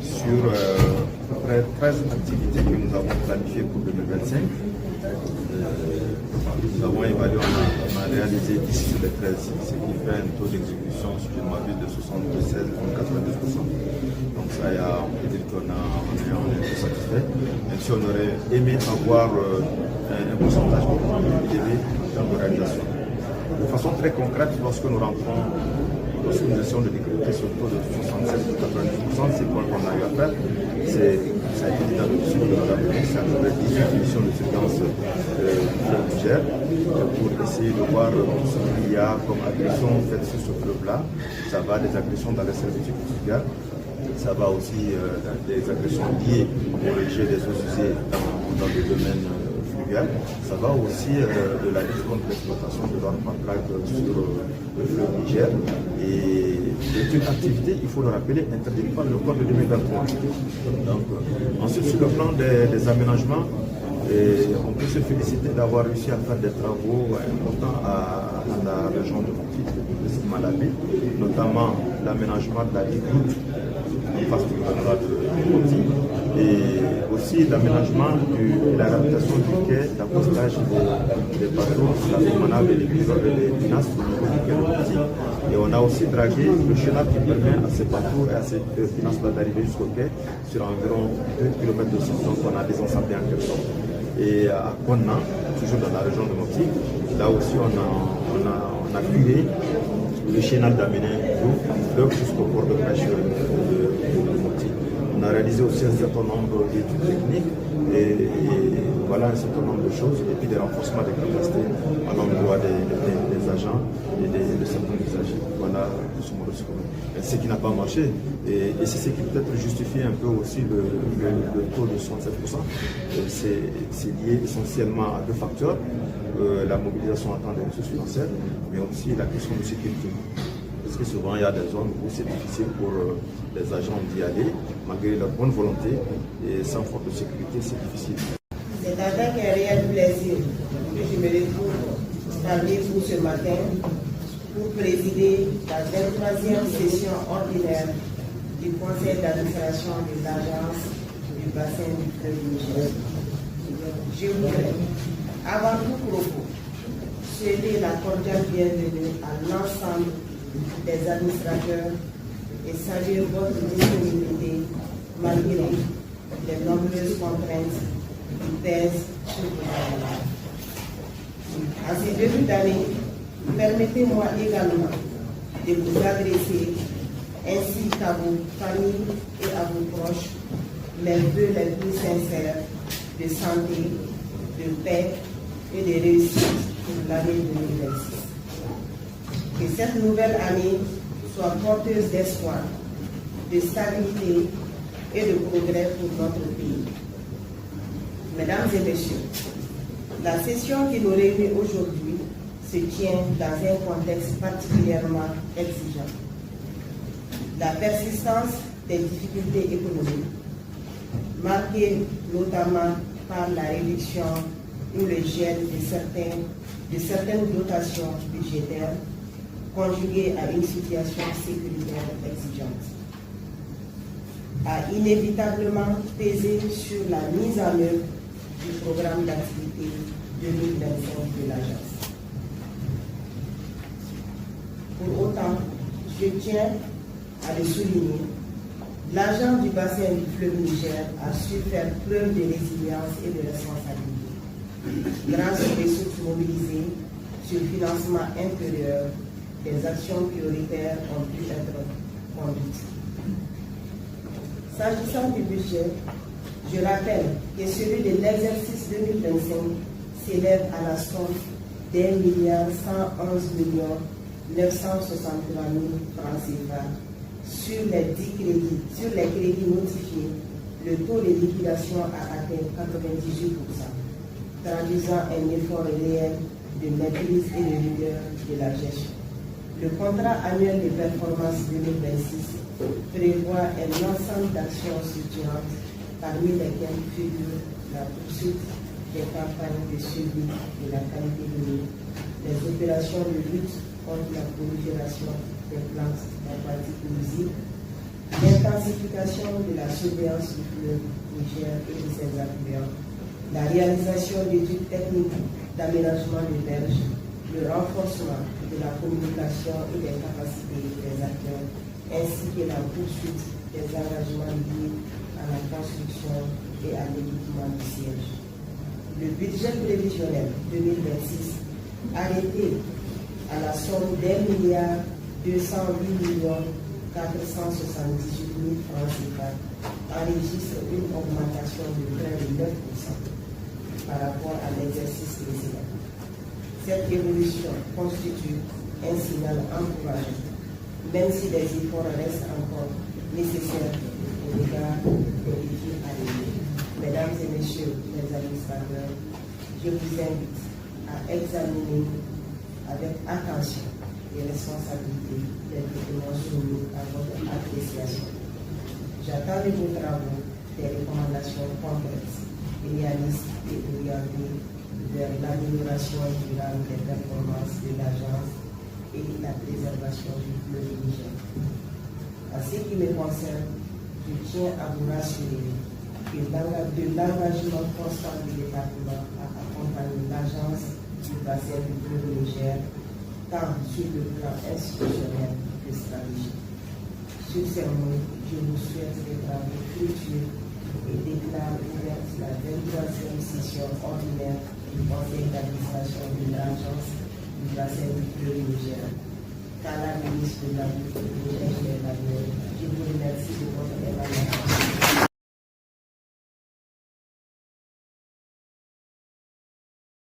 Sur à peu près 13 activités que nous avons planifiées pour 2025, nous avons évalué, on a réalisé 10 sur les 13, ce qui fait un taux d'exécution, si je ne m'abuse, de 76,92%. Donc ça, on peut dire qu'on est satisfait, même si on aurait aimé avoir un pourcentage beaucoup plus élevé dans la réalisation. De façon très concrète, lorsque nous essayons de décrypter ce taux de 76,92%, c'est quoi qu'on a eu à faire. Ça a été dit dans le sud de la police, c'est à peu près 18 missions de surveillance fluviale pour essayer de voir ce qu'il y a comme agression faite sur ce fleuve-là. Ça va des agressions dans les servitudes fluviales, ça va aussi des agressions liées au rejet des eaux usées dans le domaine fluvial. Ça va aussi de la lutte contre l'exploitation de l'or matraque sur le fleuve Niger. Et c'est une activité, il faut le rappeler, interdite par le code de 2023. Donc, ensuite, sur le plan des aménagements, on peut se féliciter d'avoir réussi à faire des travaux importants à la région de Malabé, notamment l'aménagement de la route en face du canal de Moti, et aussi l'aménagement et la réhabilitation du quai d'accostage des bateaux, la promenade et les pinasses au niveau du quai de Moti. Et on a aussi dragué le chenal qui permet à ces bateaux et à ces pinasses d'arriver jusqu'au quai sur environ 2 km de site. Donc on a désensablé en quelque sorte. Et à Konna, toujours dans la région de Moti, là aussi on a curé le chenal d'amener l'eau jusqu'au port de pêche de Moti. On a réalisé aussi un certain nombre d'études techniques et voilà un certain nombre de choses, et puis des renforcements des capacités à l'endroit des agents et de certains usagers. Voilà ce qui n'a pas marché, et c'est ce qui peut-être justifie un peu aussi le taux de 67%. C'est lié essentiellement à deux facteurs, la mobilisation en temps des ressources financières, mais aussi la question de sécurité. Parce que souvent il y a des zones où c'est difficile pour les agents d'y aller, malgré leur bonne volonté, et sans force de sécurité, c'est difficile. C'est avec un réel plaisir que je me retrouve parmi vous ce matin pour présider la 23e session ordinaire du conseil d'administration des agences du bassin du fleuve Niger. Je voudrais, avant tout propos, souhaiter la cordiale bienvenue à l'ensemble des administrateurs et saluer votre disponibilité malgré les nombreuses contraintes qui pèsent sur vos travail. En ces début d'année, permettez-moi également de vous adresser, ainsi qu'à vos familles et à vos proches, mes vœux les plus sincères de santé, de paix et de réussite pour l'année 2026. Que cette nouvelle année soit porteuse d'espoir, de stabilité et de progrès pour notre pays. Mesdames et messieurs, la session qui nous réunit aujourd'hui se tient dans un contexte particulièrement exigeant. La persistance des difficultés économiques, marquée notamment par la réduction ou le gel de certaines dotations budgétaires, conjuguée à une situation sécuritaire exigeante, a inévitablement pesé sur la mise en œuvre du programme d'activité 2025 de l'agence. Pour autant, je tiens à le souligner, l'agence du bassin du fleuve Niger a su faire preuve de résilience et de responsabilité. Grâce aux ressources mobilisées sur le financement intérieur, des actions prioritaires ont pu être conduites. S'agissant du budget, je rappelle que celui de l'exercice 2025 s'élève à la somme d'1,111,963,000 francs CFA. Sur les crédits notifiés, le taux de liquidation a atteint 98%, traduisant un effort réel de maîtrise et de rigueur de la gestion. Le contrat annuel de performance 2026 prévoit un ensemble d'actions structurantes, parmi lesquelles figure la poursuite des campagnes de suivi de la qualité de l'eau, les opérations de lutte contre la prolifération des plantes aquatiques nuisibles, l'intensification de la surveillance du fleuve Niger et de ses affluents, la réalisation d'études techniques d'aménagement des berges, le renforcement de la communication et des capacités des acteurs, ainsi que la poursuite des engagements liés à la construction et à l'équipement du siège. Le budget prévisionnel 2026, arrêté à la somme d'1,208,478,000 francs CFA, enregistre une augmentation de près de 9% par rapport à l'exercice précédent. Cette évolution constitue un signal encourageant, même si des efforts restent encore nécessaires au regard des défis à relever. Mesdames et messieurs les administrateurs, je vous invite à examiner avec attention les responsabilités des documents soumis à votre appréciation. J'attends de vos travaux des recommandations concrètes, réalistes et orientées vers l'amélioration durable des performances de l'agence et la préservation du fleuve Niger. En ce qui me concerne, je tiens à vous rassurer que de l'engagement constant du département à accompagner l'agence du bassin du fleuve Niger, tant sur le plan institutionnel que stratégique. Sur ces mots, je vous souhaite des travaux fructueux et déclare ouverte la 23e session ordinaire du conseil d'administration de l'agence du bassin du fleuve Niger. Par la ministre de l'Agriculture et de l'Élevage, je vous remercie de votre évaluation.